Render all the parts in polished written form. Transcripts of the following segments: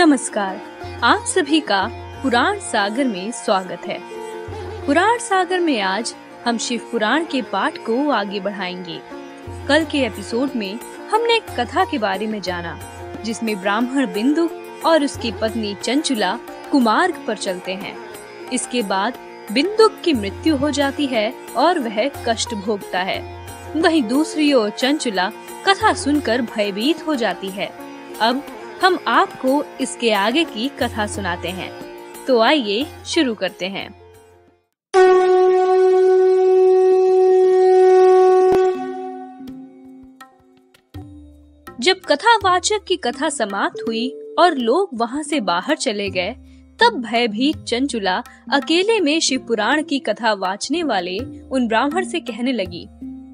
नमस्कार। आप सभी का पुराण सागर में स्वागत है। पुराण सागर में आज हम शिव पुराण के पाठ को आगे बढ़ाएंगे। कल के एपिसोड में हमने एक कथा के बारे में जाना जिसमें ब्राह्मण बिंदुक और उसकी पत्नी चंचुला कुमार्ग पर चलते हैं। इसके बाद बिंदुक की मृत्यु हो जाती है और वह कष्ट भोगता है। वहीं दूसरी ओर चंचुला कथा सुनकर भयभीत हो जाती है। अब हम आपको इसके आगे की कथा सुनाते हैं, तो आइए शुरू करते हैं। जब कथावाचक की कथा समाप्त हुई और लोग वहां से बाहर चले गए, तब भयभीत चंचुला अकेले में शिव पुराण की कथा वाचने वाले उन ब्राह्मण से कहने लगी।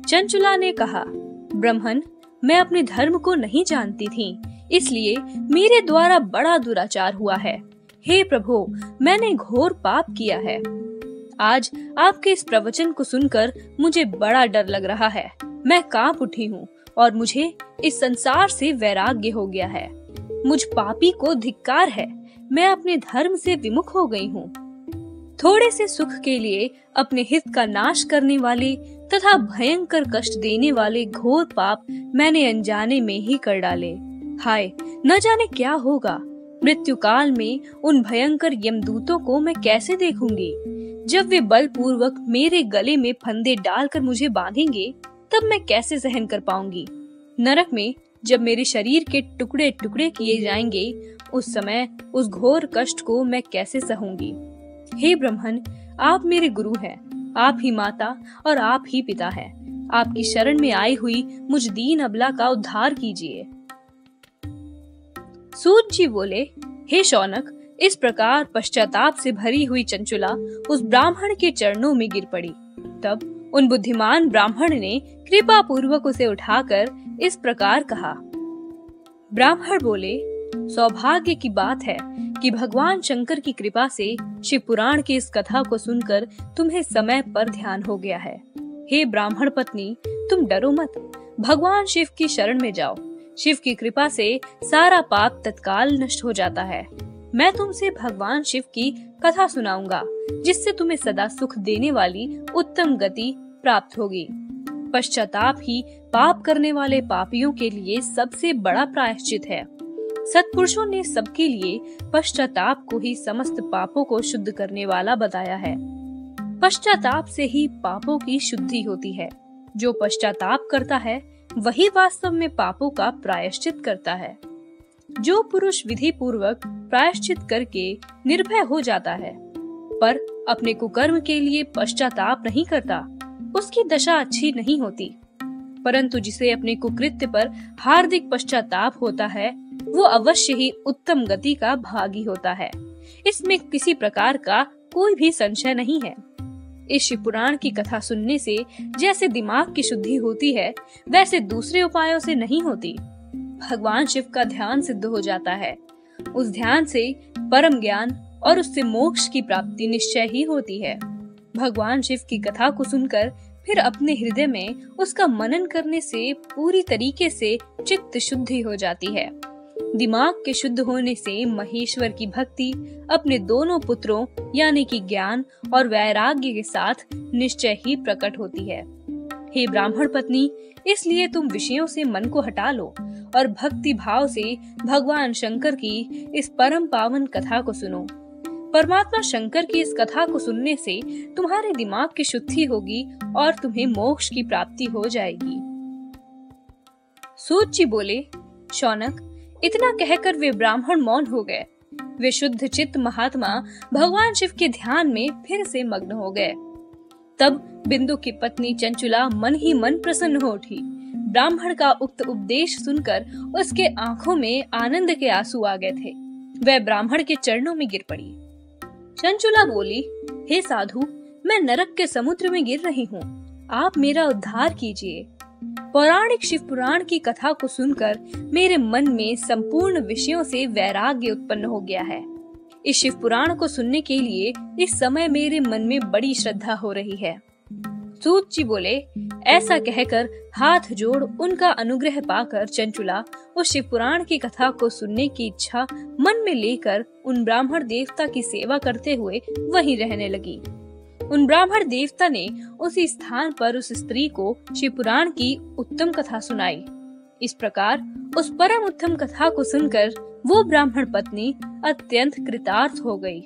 चंचुला ने कहा, ब्राह्मण, मैं अपने धर्म को नहीं जानती थी, इसलिए मेरे द्वारा बड़ा दुराचार हुआ है। हे प्रभु, मैंने घोर पाप किया है। आज आपके इस प्रवचन को सुनकर मुझे बड़ा डर लग रहा है। मैं कांप उठी हूँ और मुझे इस संसार से वैराग्य हो गया है। मुझ पापी को धिक्कार है। मैं अपने धर्म से विमुख हो गई हूँ। थोड़े से सुख के लिए अपने हित का नाश करने वाले तथा भयंकर कष्ट देने वाले घोर पाप मैंने अनजाने में ही कर डाले। हाय, न जाने क्या होगा। मृत्यु काल में उन भयंकर यमदूतों को मैं कैसे देखूंगी। जब वे बलपूर्वक मेरे गले में फंदे डालकर मुझे बांधेंगे, तब मैं कैसे सहन कर पाऊंगी। नरक में जब मेरे शरीर के टुकड़े टुकड़े किए जाएंगे, उस समय उस घोर कष्ट को मैं कैसे सहूंगी। हे ब्राह्मण, आप मेरे गुरु हैं। आप ही माता और आप ही पिता हैं। आपकी शरण में आई हुई मुझ दीन अबला का उद्धार कीजिए। सूत जी बोले, हे शौनक, इस प्रकार पश्चाताप से भरी हुई चंचुला उस ब्राह्मण के चरणों में गिर पड़ी। तब उन बुद्धिमान ब्राह्मण ने कृपा पूर्वक उसे उठाकर इस प्रकार कहा। ब्राह्मण बोले, सौभाग्य की बात है कि भगवान शंकर की कृपा से शिव पुराण की इस कथा को सुनकर तुम्हें समय पर ध्यान हो गया है। हे ब्राह्मण पत्नी, तुम डरो मत। भगवान शिव की शरण में जाओ। शिव की कृपा से सारा पाप तत्काल नष्ट हो जाता है। मैं तुमसे भगवान शिव की कथा सुनाऊंगा, जिससे तुम्हें सदा सुख देने वाली उत्तम गति प्राप्त होगी। पश्चाताप ही पाप करने वाले पापियों के लिए सबसे बड़ा प्रायश्चित है। सत्पुरुषों ने सबके लिए पश्चाताप को ही समस्त पापों को शुद्ध करने वाला बताया है। पश्चाताप से ही पापों की शुद्धि होती है। जो पश्चाताप करता है वही वास्तव में पापों का प्रायश्चित करता है। जो पुरुष विधि पूर्वक प्रायश्चित करके निर्भय हो जाता है, पर अपने कुकर्म के लिए पश्चाताप नहीं करता, उसकी दशा अच्छी नहीं होती। परंतु जिसे अपने कुकृत्य पर हार्दिक पश्चाताप होता है, वो अवश्य ही उत्तम गति का भागी होता है। इसमें किसी प्रकार का कोई भी संशय नहीं है। इस शिव पुराण की कथा सुनने से जैसे दिमाग की शुद्धि होती है, वैसे दूसरे उपायों से नहीं होती। भगवान शिव का ध्यान सिद्ध हो जाता है। उस ध्यान से परम ज्ञान और उससे मोक्ष की प्राप्ति निश्चय ही होती है। भगवान शिव की कथा को सुनकर फिर अपने हृदय में उसका मनन करने से पूरी तरीके से चित्त शुद्धि हो जाती है। दिमाग के शुद्ध होने से महेश्वर की भक्ति अपने दोनों पुत्रों यानी कि ज्ञान और वैराग्य के साथ निश्चय ही प्रकट होती है। हे ब्राह्मण पत्नी, इसलिए तुम विषयों से मन को हटा लो और भक्ति भाव से भगवान शंकर की इस परम पावन कथा को सुनो। परमात्मा शंकर की इस कथा को सुनने से तुम्हारे दिमाग की शुद्धि होगी और तुम्हें मोक्ष की प्राप्ति हो जाएगी। सूत जी बोले, शौनक, इतना कहकर वे ब्राह्मण मौन हो गए। वे शुद्ध चित्त महात्मा भगवान शिव के ध्यान में फिर से मग्न हो गए। तब बिंदु की पत्नी चंचुला मन ही मन प्रसन्न हो उठी। ब्राह्मण का उक्त उपदेश सुनकर उसके आंखों में आनंद के आंसू आ गए थे। वह ब्राह्मण के चरणों में गिर पड़ी। चंचुला बोली, हे साधु, मैं नरक के समुद्र में गिर रही हूँ। आप मेरा उद्धार कीजिए। पौराणिक शिव पुराण की कथा को सुनकर मेरे मन में संपूर्ण विषयों से वैराग्य उत्पन्न हो गया है। इस शिव पुराण को सुनने के लिए इस समय मेरे मन में बड़ी श्रद्धा हो रही है। सूत जी बोले, ऐसा कहकर हाथ जोड़ उनका अनुग्रह पाकर चंचुला उस शिवपुराण की कथा को सुनने की इच्छा मन में लेकर उन ब्राह्मण देवता की सेवा करते हुए वहीं रहने लगी। उन ब्राह्मण देवता ने उसी स्थान पर उस स्त्री को शिवपुराण की उत्तम कथा सुनाई। इस प्रकार उस परम उत्तम कथा को सुनकर वो ब्राह्मण पत्नी अत्यंत कृतार्थ हो गई।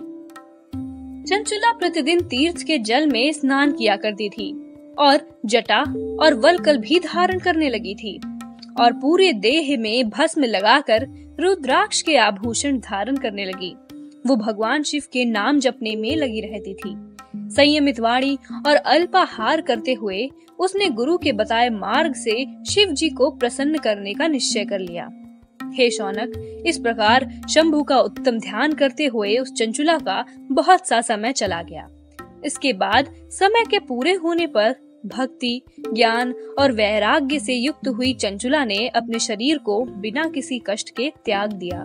चंचुला प्रतिदिन तीर्थ के जल में स्नान किया करती थी और जटा और वल्कल भी धारण करने लगी थी और पूरे देह में भस्म लगाकर रुद्राक्ष के आभूषण धारण करने लगी। वो भगवान शिव के नाम जपने में लगी रहती थी। संयमित वाणी और अल्पाहार करते हुए उसने गुरु के बताए मार्ग से शिव जी को प्रसन्न करने का निश्चय कर लिया। हे शौनक, इस प्रकार शंभु का उत्तम ध्यान करते हुए उस चंचुला का बहुत सा समय चला गया। इसके बाद समय के पूरे होने पर भक्ति, ज्ञान और वैराग्य से युक्त हुई चंचुला ने अपने शरीर को बिना किसी कष्ट के त्याग दिया।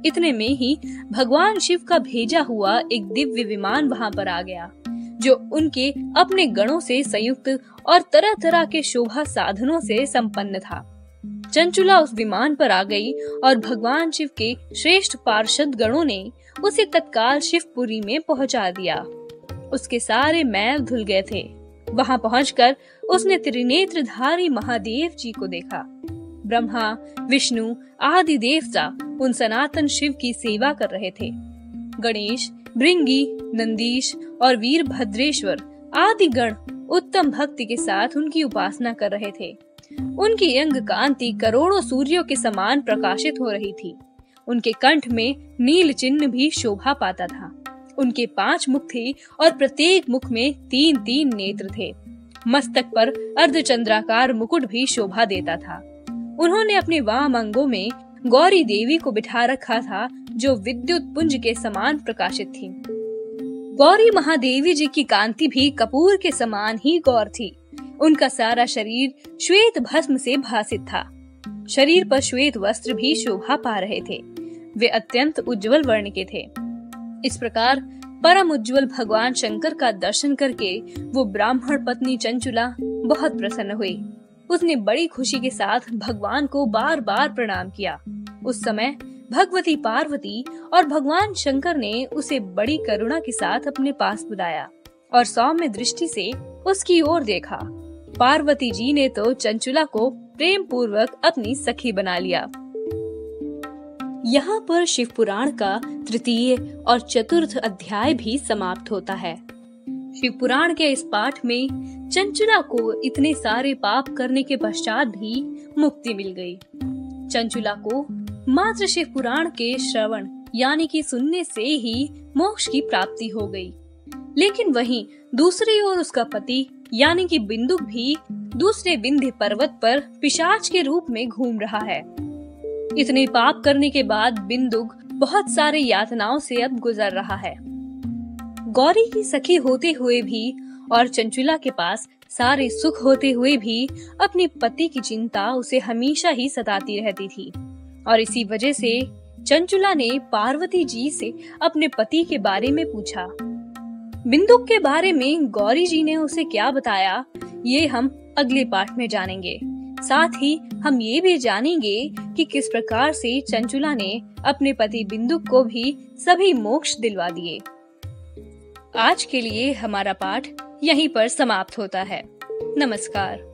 इतने में ही भगवान शिव का भेजा हुआ एक दिव्य विमान वहां पर आ गया, जो उनके अपने गणों से संयुक्त और तरह तरह के शोभा साधनों से संपन्न था। चंचुला उस विमान पर आ गई और भगवान शिव के श्रेष्ठ पार्षद गणों ने उसे तत्काल शिवपुरी में पहुंचा दिया। उसके सारे मैल धुल गए थे। वहां पहुंचकर उसने त्रिनेत्रधारी महादेव जी को देखा। ब्रह्मा, विष्णु आदि देवता उन सनातन शिव की सेवा कर रहे थे। गणेश, भृंगी, नंदीश और वीरभद्रेश्वर आदि गण उत्तम भक्ति के साथ उनकी उपासना कर रहे थे। उनकी अंग कांति करोड़ों सूर्यों के समान प्रकाशित हो रही थी। उनके कंठ में नील चिन्ह भी शोभा पाता था। उनके 5 मुख थे और प्रत्येक मुख में 3-3 नेत्र थे। मस्तक पर अर्धचंद्राकार मुकुट भी शोभा देता था। उन्होंने अपने वाम अंगों में गौरी देवी को बिठा रखा था, जो विद्युत पुंज के समान प्रकाशित थी। गौरी महादेवी जी की कांति भी कपूर के समान ही गौर थी। उनका सारा शरीर श्वेत भस्म से भासित था। शरीर पर श्वेत वस्त्र भी शोभा पा रहे थे। वे अत्यंत उज्जवल वर्ण के थे। इस प्रकार परम उज्जवल भगवान शंकर का दर्शन करके वो ब्राह्मण पत्नी चंचुला बहुत प्रसन्न हुई। उसने बड़ी खुशी के साथ भगवान को बार बार प्रणाम किया। उस समय भगवती पार्वती और भगवान शंकर ने उसे बड़ी करुणा के साथ अपने पास बुलाया और सौम्य दृष्टि से उसकी ओर देखा। पार्वती जी ने तो चंचुला को प्रेम पूर्वक अपनी सखी बना लिया। यहाँ पर शिव पुराण का 3 और 4 अध्याय भी समाप्त होता है। शिव पुराण के इस पाठ में चंचुला को इतने सारे पाप करने के पश्चात भी मुक्ति मिल गई। चंचुला को मात्र शिव पुराण के श्रवण यानी कि सुनने से ही मोक्ष की प्राप्ति हो गई। लेकिन वहीं दूसरी ओर उसका पति यानी कि बिंदुक भी दूसरे विंध्य पर्वत पर पिशाच के रूप में घूम रहा है। इतने पाप करने के बाद बिंदुक बहुत सारे यातनाओं से अब गुजर रहा है। गौरी की सखी होते हुए भी और चंचुला के पास सारे सुख होते हुए भी अपने पति की चिंता उसे हमेशा ही सताती रहती थी। और इसी वजह से चंचुला ने पार्वती जी से अपने पति के बारे में पूछा। बिंदुक के बारे में गौरी जी ने उसे क्या बताया, ये हम अगले पाठ में जानेंगे। साथ ही हम ये भी जानेंगे कि किस प्रकार से चंचुला ने अपने पति बिंदुक को भी सभी मोक्ष दिलवा दिए। आज के लिए हमारा पाठ यहीं पर समाप्त होता है। नमस्कार।